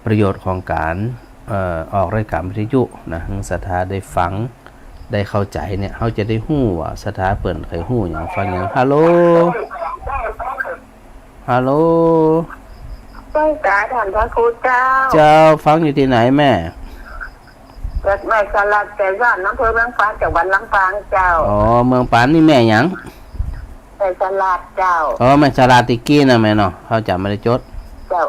ประโยชน์ของการออกรายการวิทยุนะสถาได้ฟังได้เข้าใจเนี่ยเขาจะได้หู้ว่าสถาเปิดใครหู้อย่างฟังอย่างฮัลโหลฮัลโหลใช่จ้าท่านพระครูเจ้าเจ้าฟังอยู่ที่ไหนแม่เกิดแม่สลัดแต่ย่านน้ำเพื่อเมืองฟ้าจากวันลำปางเจ้าอ๋อเมืองปานนี่แม่หยังแม่สลัดเจ้าอ๋อแม่สลาติกี้นะแม่เนาะเขาจำไม่ได้จดเจ้า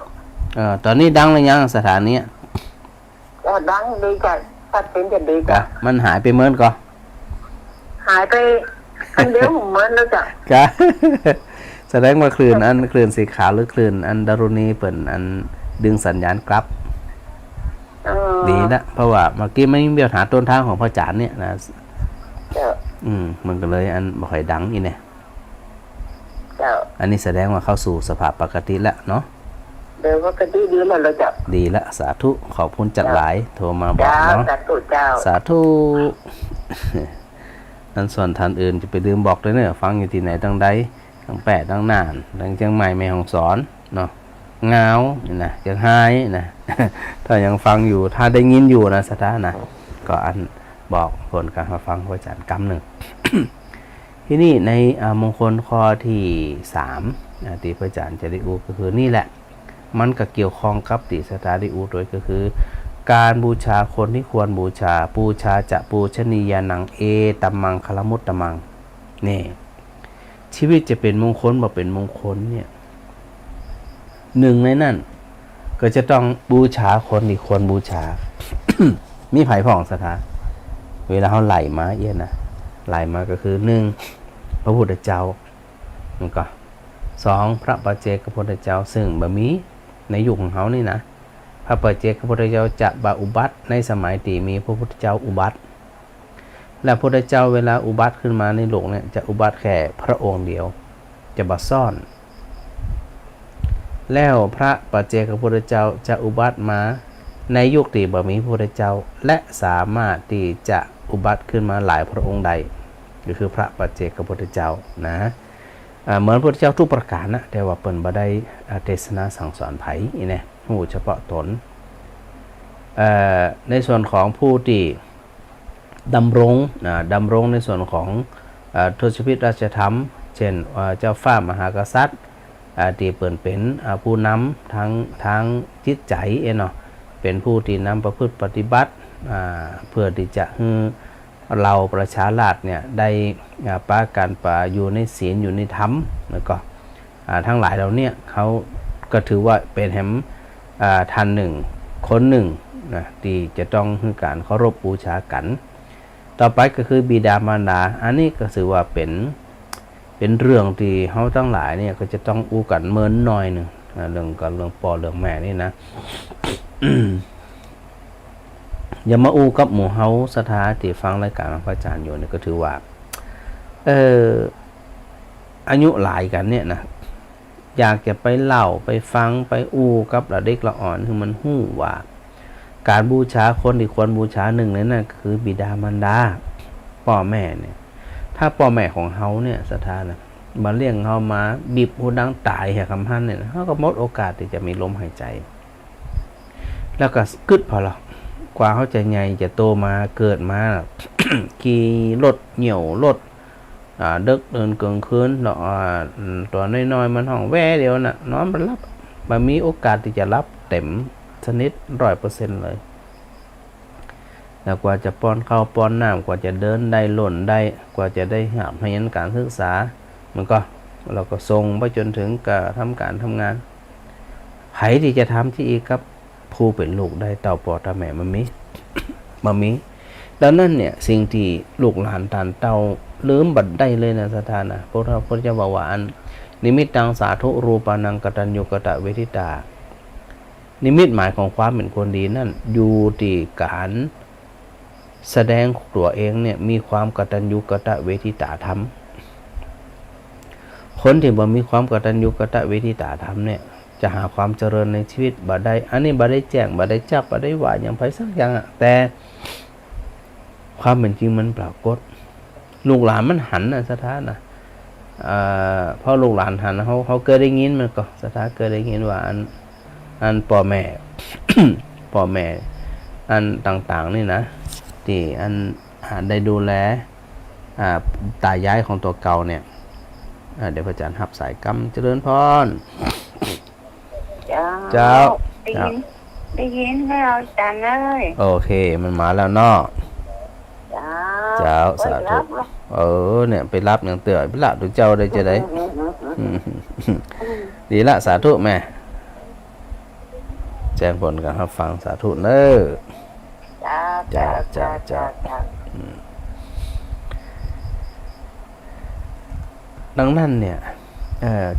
ตอนนี้ดังเลยยังสถานีดังดีจ้ะตัดสินจะดีจ้ะมันหายไปเมื่อก่อนหายไปอันเดียวเหมือนแล้วจ้ะกะแสดงว่าคลื่นคลื่นสีขาวหรือคลื่นอันดารุณีเปิ่นอันดึงสัญญาณกลับดีนะเพราะว่าเมื่อกี้ไม่มีปัญหาต้นทางของพ่อจานเนี่ยนะมันก็เลยอันบ่ค่อยดังอีเนี่ยอันนี้แสดงว่าเข้าสู่สภาพปกติแล้วเนาะเดี๋ยวปกติดีแล้วเราจะดีละสาธุขอบคุณจัดหลายโทรมาบอกเนาะสาธุเจ้าสาธุนั่นส่วนท่านอื่นจะไปลืมบอกเลยเนี่ยฟังอยู่ที่ไหนตั้งใดตั้งแปดตั้งนานตั้งเชียงใหม่แม่ฮ่องสอนเนาะเงานะเชียงไฮ้นะถ้ายังฟังอยู่ถ้าได้ยินอยู่นะสถานะก็อันบอกผลการมาฟังพระอาจารย์กำหนึ่ง ที่นี่ในมงคลข้อที่3ที่พระอาจารย์จะได้อูก็คือนี่แหละมันก็เกี่ยวข้องกับติสตาได้อูโดยก็คือการบูชาคนที่ควรบูชาจะปูชนียานังเอตัมมังคลมุตตมังนี่ชีวิตจะเป็นมงคลบ่เป็นมงคลเนี่ยหนึ่งในนั้นก็จะต้องบูชาคนที่ควรบูชา มีไผ่ผ่องสถาเวลาเขาไหลมาเอี้ยนะไหลมาก็คือ1พระพุทธเจ้ามันก็2พระปัจเจกพุทธเจ้าซึ่งบ่มีในยุคของเขานี่นะพระปัจเจกพุทธเจ้าจะบาอุบัติในสมัยที่มีพระพุทธเจ้าอุบัติและพระพุทธเจ้าเวลาอุบัติขึ้นมาในโลกเนี่ยจะอุบัติแค่พระองค์เดียวจะบ่ซ่อนแล้วพระปัจเจกพุทธเจ้าจะอุบัติมาในยุคที่บ่มีพระพุทธเจ้าและสามารถที่จะอุบัติขึ้นมาหลายพระองค์ใดก็คือพระปัจเจกพุทธเจ้านะเหมือนพระพุทธเจ้าทุกประการนะแต่ว่าเปิ่นบ่ได้เทศนาสั่งสอนไผนี่นะฮู้เฉพาะตนในส่วนของผู้ที่ดำรงในส่วนของทศพิธราชธรรมเช่นเจ้าฟ้ามหากษัตริย์ที่เปิ่นเป็นผู้นำทางจิตใจเนาะเป็นผู้ที่นำประพฤติปฏิบัติเพื่อที่จะให้เราประชาราษฎร์เนี่ยได้ปาการป่าอยู่ในศีลอยู่ในธรรมแล้วก็ทั้งหลายเราเนี่ยเขาก็ถือว่าเป็นแห่งท่านหนึ่งคนหนึ่งนะที่จะต้องให้การเคารพบูชากันต่อไปก็คือบิดามารดาอันนี้ก็ถือว่าเป็นเรื่องที่เขาทั้งหลายเนี่ยก็จะต้องอู้กันเมินหน่อยหนึ่งเรื่องพ่อเรื่องแม่นี่นะ อย่ามาอู้กับหมู่เฮาสถาที่ฟังรายการพระอาจารย์อยู่เนี่ยก็ถือว่าอายุหลายกันเนี่ยนะอยากจะไปเล่าไปฟังไปอู้กับละเด็กละอ่อนคือมันหู้ว่าการบูชาคนที่ควรบูชาหนึ่งในนั้นคือบิดามารดาพ่อแม่เนี่ยถ้าพ่อแม่ของเฮาเนี่ยสถานะมาเลี้ยงเฮามาบีบหูดังตายแห่คำพันเนี่ยเฮาก็หมดโอกาสที่จะมีลมหายใจแล้วก็กึดพอละกว่าเขาจะใหญ่จะโตมาเกิดมา ขี่รถเหนี่ยวรถเดินกลางคืนเนาะตัวน้อยๆมันห้องแว่เดียวน่ะนอนมันรับมันมีโอกาสที่จะรับเต็มชนิด 100% เลยแล้วกว่าจะป้อนข้าวป้อนน้ำกว่าจะเดินได้หล่นได้กว่าจะได้หาให้ยันการศึกษามันก็เราก็ส่งไปจนถึงการทำงานไผที่จะทำที่อีกครับผู้เป็นลูกได้เต่าปอตาแม่มันมีดังนั้นเนี่ยสิ่งที่ลูกหลานตานเต่าลืมบัดได้เลยนะสถานะพระพุทธเจ้าบอกว่าอันนิมิตตังสาธุรูปานังกตัญญูกตเวทิตานิมิตหมายของความเป็นคนดีนั่นอยู่ที่การแสดงตัวเองเนี่ยมีความกตัญญูกตเวทิตาธรรมคนที่บ่มีความกตัญญูกตเวทิตาธรรมเนี่ยจะหาความเจริญในชีวิตบ่ได้อันนี้บ่ได้แจ้งบ่ได้จับบ่ได้ว่าอย่างไผสักอย่างแต่ความเป็นจริงมันปรากฏลูกหลานมันหันนะสถานะเพราะลูกหลานหันเขาเคยได้ยินมันก็สถาเคยได้ยินว่าอัน อันพ่อแม่ พ่อแม่อันต่างๆนี่นะที่อันได้ดูแลตายายของตัวเก่าเนี่ยเดี๋ยวพระอาจารย์หับสายกรรมเจริญพร เจ้า ได้ยินแล้วอาจารย์เลย โอเคมันมาแล้วเนาะ เจ้าสาธุเนี่ยไปรับอย่างเตือนไปละดูเจ้าได้จะได้ ดีละสาธุแม่แจ้งผลกันครับฟังสาธุเนอจ้าดังนั้นเนี่ย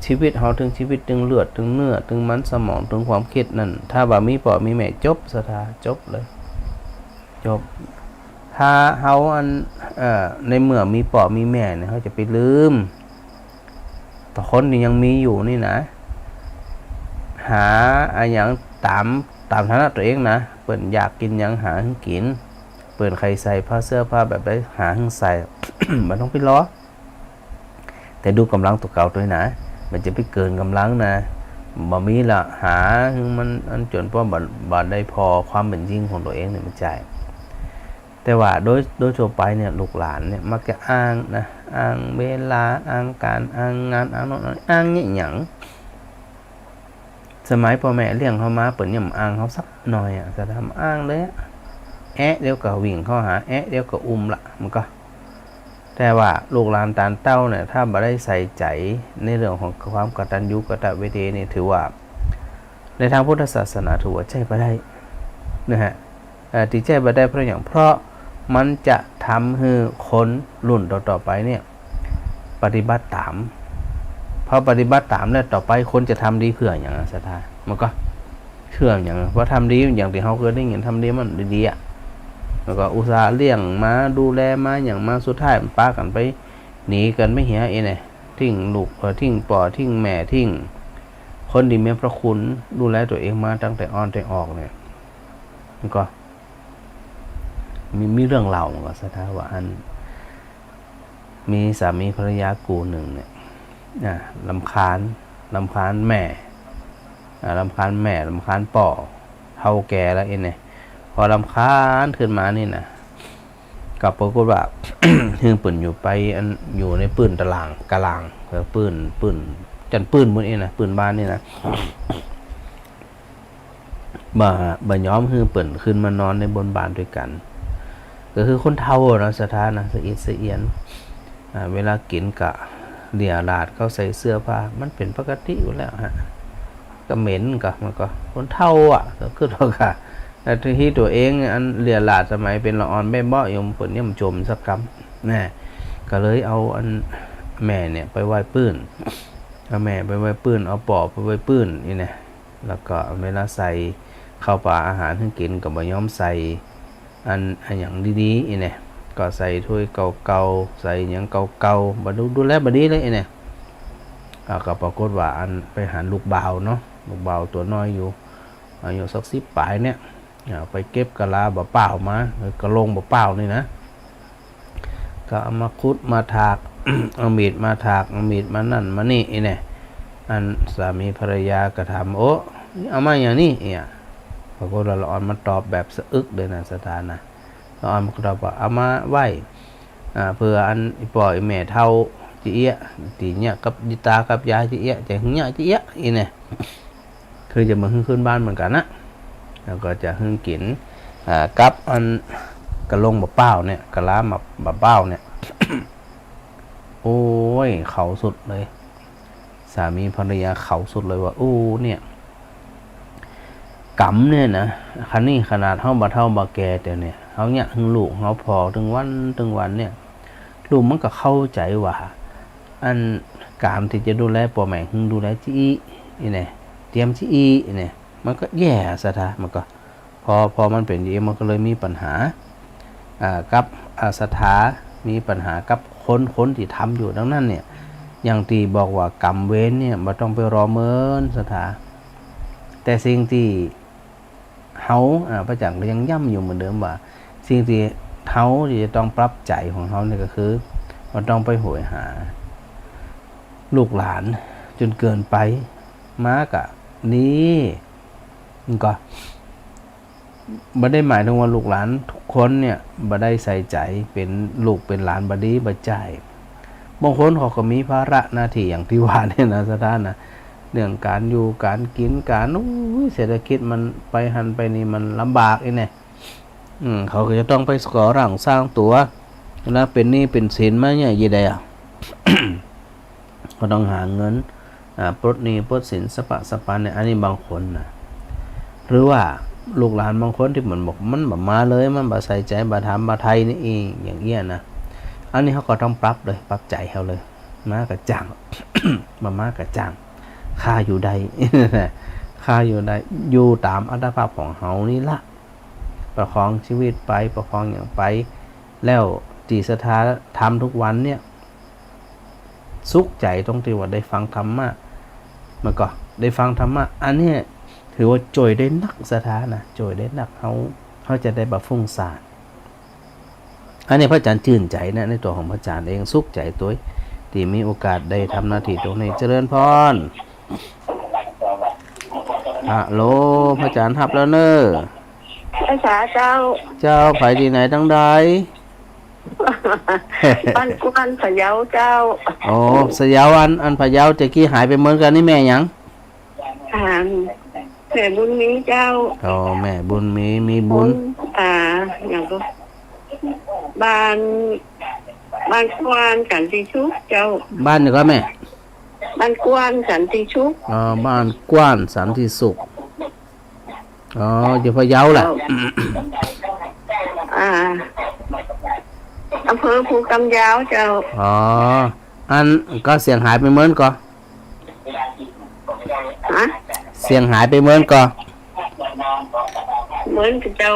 ชีวิตเขาถึงชีวิตถึงเลือดถึงเนื้อถึงมันสมองถึงความคิดนั่นถ้าว่ามีพ่อมีแม่จบสถาจบเลยจบถ้าเขาในเมื่อมีพ่อมีแม่เนี่ยเขาจะไปลืมแต่คนที่ยังมีอยู่นี่นะหาอย่างตามฐานะตัวเองนะเปิ่นอยากกินยังหาให้กินเปิ่นใครใส่ผ้าเสื้อผ้าแบบได้หาให้ใส่ มันต้องไปล้อแต่ดูกำลังตัวเก่าด้วยนะมันจะไปเกินกำลังนะบ่มีละหามันอันจนเพราะบ่ได้พอความเป็นจริงของตัวเองเนี่ยมันใจแต่ว่าโดยทั่วไปเนี่ยลูกหลานเนี่ยมักจะอ้างนะอ้างเวลาอ้างการอ้างงานอ้างโน่นอ้างเนี่ยหยังสมัยพ่อแม่เลี้ยงเขามาเปิดย่ำอ้างเขาสักหน่อยจะทำอ้างเลยเดี๋ยวก็วิ่งเข้าหาเดี๋ยวก็อุ้มละมันก็แต่ว่าลูกหลานตาลเต้าเนี่ยถ้าบ่ได้ใส่ใจในเรื่องของความกตัญญูกตเวทีนี่ถือว่าในทางพุทธศาสนาถือว่าใช่บ่ได้นะฮะที่ใช่บ่ได้เพราะอย่างเพราะมันจะทำให้คนรุ่นต่อๆไปเนี่ยปฏิบัติตามพอปฏิบัติตามแล้วต่อไปคนจะทำดีเพื่ออย่างศรัทธามันก็เชื่ออย่างว่าทำดีอย่างที่เขาเคยได้ยินทำดีมันดีๆแล้วก็อุตส่าห์เลี้ยงมาดูแลมาอย่างมาสุดท้ายมันปากันไปหนีกันไม่เหี้ยเนี่ยทิ้งลูกทิ้งป่อทิ้งแม่ทิ้งคนที่มีพระคุณดูแลตัวเองมาตั้งแต่อ่อนแต่ออกเนี่ยมันก็มีเรื่องเล่ามันก็ศรัทธาว่าอันมีสามีภรรยากูหนึ่งเนี่ยรำคาญแม่รำคาญป่อเท่าแก่แล้วเนี่ยพอรำคาญขึ้นมานี่นะกับปรากฏว่า ฮึ่งปืนอยู่ไปอันอยู่ในปืนตะลางกะลางปืนจันปืนบนนี้นะปืนบ้านนี่นะบ่ย้อมฮึ่งปืนขึ้นมานอนในบนบ้านด้วยกันก็คือคนเฒ่านะสถานะสะอิดสะเอียนเวลากินกะเดี่ยลาดเขาใส่เสื้อผ้ามันเป็นปกติอยู่แล้วฮะก็เหม็นก็มันก็คนเฒ่าก็คือเราค่ะแต่ที่ตัวเองอันเลียลาดสมัยเป็นละอ่อนแม่เบาะยมเปิดย่ำจมสักกำนะก็เลยเอาอันแม่เนี่ยไปไหว้ปื้นเอาแม่ไปไหว้ปื้นเอาปอบไปไหว้ปื้นนี่นะแล้วก็เวลาใส่ข้าวปลาอาหารให้กินก็บ่ยอมใส่อันอย่างดีๆนี่นะก็ใส่ถ้วยเก่าๆใส่อย่างเก่าๆบ่ดูแลบ่ดีเลยนี่นะก็ปรากฏว่าอันไปหาลูกบ่าวเนาะลูกบ่าวตัวน้อยอยู่อายุสัก10 ปลายเนี่ยไปเก็บกะลาบ่เปล่ามา กระลงบ่เปล่านี่นะก็เอามาคุดมาถาก เอามีดมาถากเอามีดมานั่นมานี่เนี่ยอันสามีภรรยาก็ถามโอ้เอามาอย่างนี้ปรากฏว่าละอ่อนมาตอบแบบสะอึกเลยนะสถานะละอ่อนมันก็ตอบว่าเอามาไหว้เพื่ออันปล่อยแม่เท่าจีเอะตีเนี่ยกับดิตากับยายจีเอะจะหึงเนี่ยจีเอะเนี่ยคือจะมาขึ้นบ้านเหมือนกันนะแล้วก็จะหึงกินกับอันกระลงบะเป้าเนี่ยกระลาบะเป้าเนี่ย โอ้ยเขาสุดเลยสามีภรรยาเขาสุดเลยว่าโอ้เนี่ยกำเนี่ยนะคันนี้ขนาดเท่าบะเท่าบะแกแต่เนี่ยเขาเนี่ยหึงลูกเขาพอถึงวันเนี่ยลูกมันก็เข้าใจว่าอันการที่จะดูแลพ่อแม่หึงดูแลจีนี่เนี่ยเตรียมจีเนี่ยมันก็แย่สถามันก็พอมันเป็นอย่างนี้มันก็เลยมีปัญหากับสถามีปัญหากับคนที่ทำอยู่ดังนั้นเนี่ยอย่างที่บอกว่ากรรมเว้นเนี่ยมันต้องไปรอเมินสถาแต่สิ่งที่เขาพระจักรยังย้ำอยู่เหมือนเดิมว่าสิ่งที่เขาที่จะต้องปรับใจของเขาเนี่ยก็คือมันต้องไปโหยหาลูกหลานจนเกินไปมากะนี่ มันก็บ่ได้หมายถึงว่าลูกหลานทุกคนเนี่ยบ่ได้ใส่ใจเป็นลูกเป็นหลานบ่ดีบ่ใจบางคนเขาก็มีภาระหน้าที่อย่างที่ว่าเนี่ยนะสถานนะเรื่องการอยู่การกินการเศรษฐกิจมันไปหันไปนี่มันลำบากอีเนี่ยเขาก็จะต้องไปก่อร่างสร้างตัวแล้วเป็นหนี้เป็นสินมาเนี่ยยี่ใดก็ต้องหาเงินปลดหนี้ปลดสินสปะสปันเนี่ยอันนี้บางคนนะหรือว่าลูกหลานบางคนที่เหมือนบอกมันแบบมาเลยมันบ่ใส่ใจบ่ทำบ่ไทยนี่เองอย่างเงี้ยนะอันนี้เขาก็ต้องปรับเลยปรับใจเขาเลยมากระจ่าง มากระจ่างค่าอยู่ใด ค่าอยู่ใดอยู่ตามอัตภาพของเขานี่ละประคองชีวิตไปประคองอย่างไปแล้วจีสถาทำทุกวันเนี่ยสุขใจตรงที่ว่าได้ฟังธรรมะมันก็ได้ฟังธรรมะอันนี้ถือว่าจ่อยได้นักสถานะจ่อยได้นักเขาจะได้แบบฟุ้งซ่านอันนี้พระอาจารย์ชื่นใจนะในตัวของพระอาจารย์เองสุขใจตัวที่มีโอกาสได้ทำหน้าที่ตรงนี้เจริญพรฮัลโหลพระอาจารย์ทับแล้วเนอะภาษาเจ้าไปที่ไหนตั้งใด บ้านกวนพะเยาเจ้าโอ้สยาวอันพะเยาจะกี้หายไปเหมือนกันนี่แม่หยังแม่บุญมีเจ้าอ๋อแม่บุญมีบุญอย่างก็บ้านกวนสันติชุกเจ้าบ้านนี่ก็แม่บ้านกวนสันติชุกบ้านกว้านสันติสุขอยู่พะเยาแหละอำเภอภูกำยาวเจ้าอันก็เสียงหายไปเหมือนก็เสียงหายไปเหมือนก็เหมือนกับเจ้า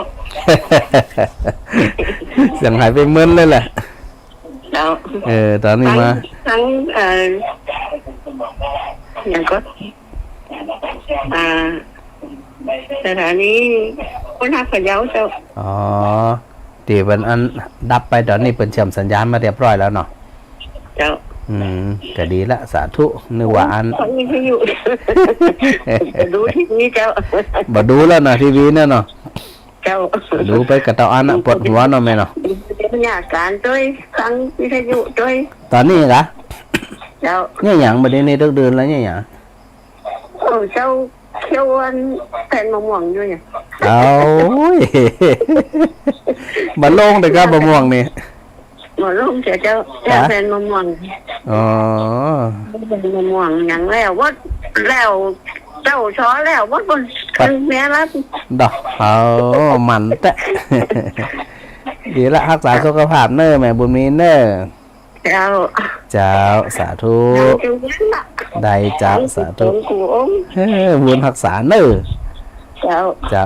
เสียงหายไปเหมือนเลยแหละเจ้าตอนนี้มาทั้งอย่างก็สถานีคนหักพะเยาเจ้าตีวันอันดับไปตอนนี้เป็นเชื่อมสัญญาณมาเรียบร้อยแล้วเนาะเจ้าก็ดีละสาธุนึกว่าอันมีที่อยู่ดูทีวีเจ้าบ่ดูแล้วนะทีวีเนี่ยเนาะเจ้าดูไปกระตออันปวดหัวเนาะแม่เนาะบรรยากาศด้วยฟังวิทยุด้วยตอนนี้เหรอเจ้าเนี่ยหยังบ่ได้ในเดือนแล้วเนี่ยหยังเจ้าเคี่ยวแผ่นมะม่วงอยู่เนี่ยมาลงแต่ก็มะม่วงนี่มาลงเจ้าแผ่นมะม่วงเป็นมะม่วงอย่างแล้วว่าแล้วเจ้าช้อแล้วว่าบนแม่รับดอกมันแตะดีละรักษาสุขภาพเนอแม่บุญมีเนอเจ้าสาธุได้เจ้าสาธุบุญรักษาเนอเจ้า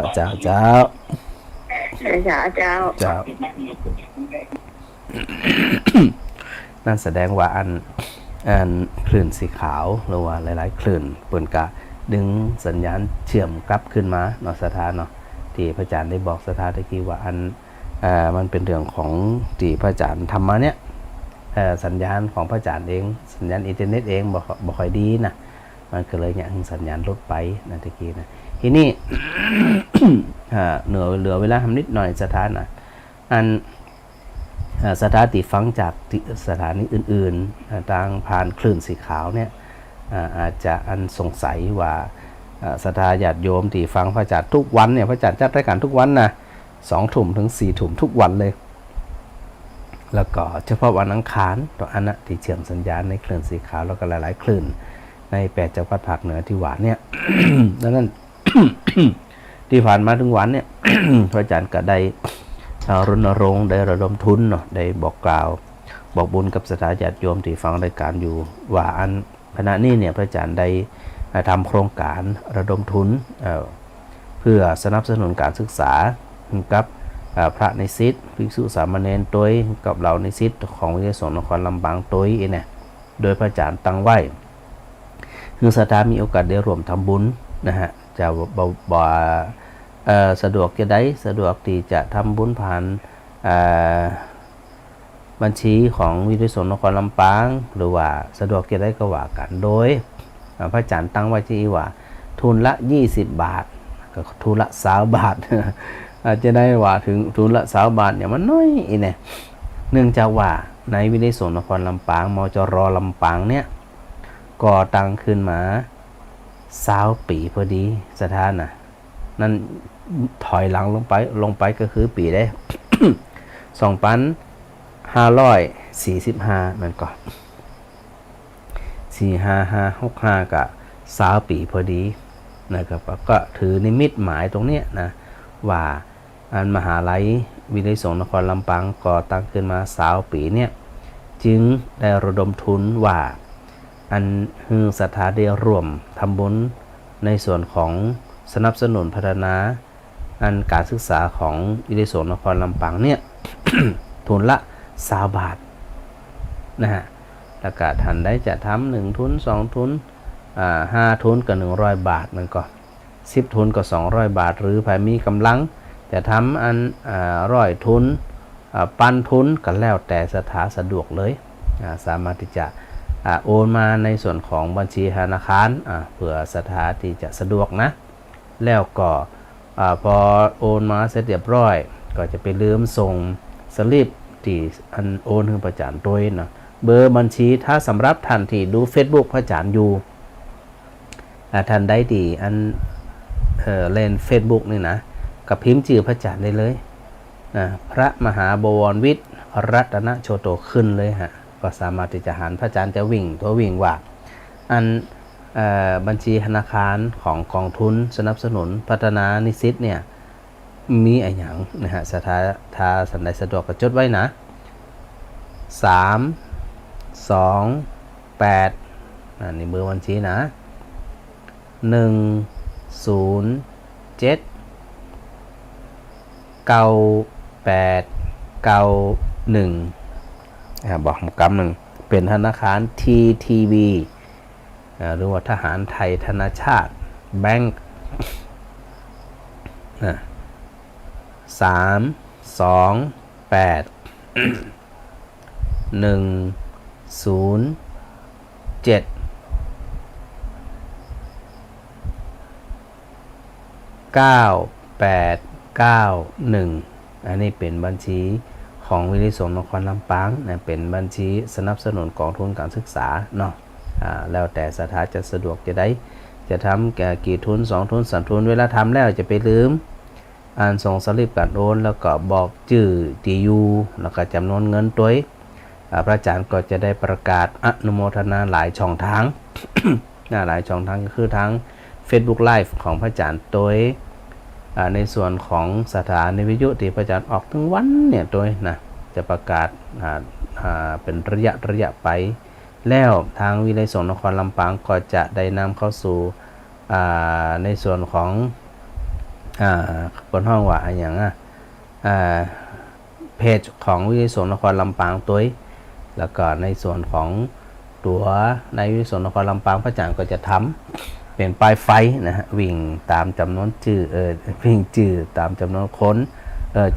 นั่นแสดงว่าอันคลื่นสีขาวหรือว่าหลายๆคลื่นเปิ่นกะดึงสัญญาณเชื่อมกลับขึ้นมาเนาะสถานเนาะที่พระอาจารย์ได้บอกสถานตะกี้ว่ามันเป็นเรื่องของที่พระอาจารย์ทำมาเนี่ยสัญญาณของพระอาจารย์เองสัญญาณอินเทอร์เน็ตเองบ่ค่อยดีนะมันก็เลยอย่างสัญญาณลดไปนะตะกี้นะทีนี้ เหลือเวลาทำนิดหน่อยสถานนะสถานติฟังจากสถานีอื่นๆทางผ่านคลื่นสีขาวเนี่ยอาจจะสงสัยว่าศรัทธาญาติโยมที่ฟังพระอาจารย์ทุกวันเนี่ยพระอาจารย์จัดรายการทุกวันนะ2 ทุ่มถึง4 ทุ่มทุกวันเลยแล้วก็เฉพาะวันอังคารตัวอันนะที่เชื่อมสัญญาณในคลื่นสีขาวแล้วก็หลายๆคลื่นใน8จังหวัดภาคเหนือที่ว่าเนี่ย ดังนั้น ที่ผ่านมาถึงวันเนี่ย พระอาจารย์ก็ได้รณรงค์ได้ระดมทุนเนาะได้บอกกล่าวบอกบุญกับศรัทธาญาติโยมที่ฟังรายการอยู่ว่าขณะนี้เนี่ยพระอาจารย์ได้ทำโครงการระดมทุนเพื่อสนับสนุนการศึกษากับพระนิสิตภิกษุสามเณรตัวกับเหล่านิสิตของวิทยาศาสตร์นครลำปางตัวเนี่ยโดยพระอาจารย์ตั้งไว้คือศรัทธามีโอกาสได้ร่วมทำบุญนะฮะจะสะดวกจะได้สะดวกที่จะทำบุญผ่านบัญชีของวิทยาศาสตร์นครลำปางหรือว่าสะดวกจะได้ก็ว่ากันโดยพระอาจารย์ตั้งไว้ที่ว่าทุนละ20 บาท ก็ทุนละ20 บาท อาจจะได้ว่าถึงทุนละ20 บาทเนี่ยมันน้อยอีเนี่ยเนื่องจากว่าในวิทยาสงฆ์นครลำปางมจรลำปางเนี่ยก่อตั้งขึ้นมา20 ปีพอดีสถานน่ะนั่นถอยหลังลงไปก็คือปีได้ 2,545มันก็45565กับ20 ปีพอดีนะครับก็ถือนิมิตหมายตรงเนี้ยนะว่าอันมหาลัยวิทยาสงฆ์นครลำปางก่อตั้งขึ้นมา20 ปีเนี่ยจึงได้ระดมทุนว่าอันฮือศรัทธาได้ร่วมทำบุญในส่วนของสนับสนุนพัฒนาอันการศึกษาของวิทยาสงฆ์นครลำปางเนี่ย ทุนละ20 บาทนะฮะแล้วก็ท่านได้จะทำ1 ทุน 2 ทุน5 ทุนกับ100 บาทมันก็10 ทุนกับ200 บาทหรือใครมีกำลังจะทำอัน100 ทุนปันทุนก็แล้วแต่สถาสะดวกเลยสามารถที่จะโอนมาในส่วนของบัญชีธนาคารเผื่อสถานที่จะสะดวกนะแล้วก็พอโอนมาเสร็จเรียบร้อยก็จะไปลืมส่งสลิปที่อันโอนให้พระอาจารย์โดยนะเบอร์บัญชีถ้าสำหรับท่านที่ดู Facebook พระอาจารย์อยู่ท่านได้ดีอันเล่น Facebook นี่นะกับพิมพ์ชื่อพระอาจารย์ได้เลยพระมหาบวรวิทย์รัตนโชโตขึ้นเลยฮะก็สามารถที่จะหันพระอาจารย์จะวิ่งว่าอันบัญชีธนาคารของกองทุนสนับสนุนพัฒนานิสิตเนี่ยมีอะไรอย่างนะฮะถ้าสันใดสะดวกก็จดไว้นะ328นี่เบอร์บัญชีนะ107 9891บอกกำหนึ่งเป็นธนาคาร TTB หรือว่าทหารไทยธนาชาติแบงค์32891อันนี้เป็นบัญชีของวิทยาสงฆ์นครลำปางนะเป็นบัญชีสนับสนุนกองทุนการศึกษาเนาะแล้วแต่สถานจะสะดวกจะทำกี่ทุน2 ทุน 3 ทุนเวลาทำแล้วจะไปลืมส่งสลิปการโอนแล้วก็บอกชื่อที่อยู่แล้วก็จำนวนเงินตัวพระอาจารย์ก็จะได้ประกาศอนุโมทนาหลายช่องทาง หลายช่องทางก็คือทั้ง Facebook Live ของพระอาจารย์ตัวในส่วนของสถานีวิทยุที่พระอาจารย์ออกทั้งวันเนี่ยตัวนะจะประกาศเป็นระยะไปแล้วทางวิทยาสงฆ์นครลำปางก็จะได้นำเข้าสู่ในส่วนของบนห้องว่าอย่างเพจของวิทยาสงฆ์นครลำปางตัวแล้วก็ในส่วนของตัวในวิทยาสงฆ์นครลำปางพระอาจารย์ก็จะทำเป็นป้ายไฟนะฮะวิ่งตามจำนวนชื่อวิ่งชื่อตามจำนวนคน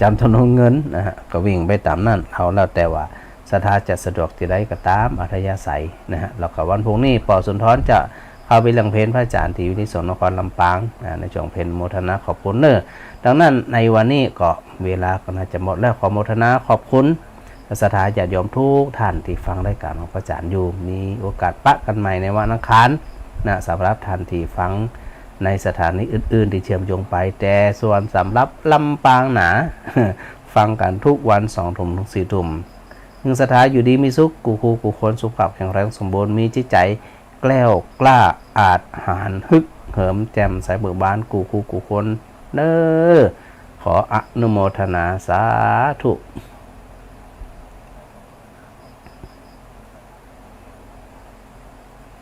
จำจำนวนเงินนะฮะก็วิ่งไปตามนั่นเอาแล้วแต่ว่าสถานจะสะดวกที่ใดก็ตามอัธยาศัยนะฮะแล้วก็วันพรุ่งนี้ปอสุนทรจะเข้าไปเลี้ยงเพลพระอาจารย์ที่วิทยาสงฆ์นครลำปางในช่วงเพลโมทนาขอบคุณดังนั้นในวันนี้ก็เวลาก็น่าจะหมดแล้วขอโมทนาขอบคุณสถานญาติโยมทุกท่านที่ฟังรายการของพระอาจารย์อยู่มีโอกาสปะกันใหม่ในวันอังคารนะสำหรับท่านที่ฟังในสถานีอื่นๆที่เชื่อมโยงไปแต่ส่วนสำหรับลำปางหนา ฟังกันทุกวัน2 ทุ่มถึง4 ทุ่มสถานอยู่ดีมีสุขกูคนสุขภาพแข็งแรงสมบูรณ์มีจิตใจแกล้วกล้าอาจหาญฮึกเหิมแจ่มใสเบิกบานกูคนขออนุโมทนาสาธุ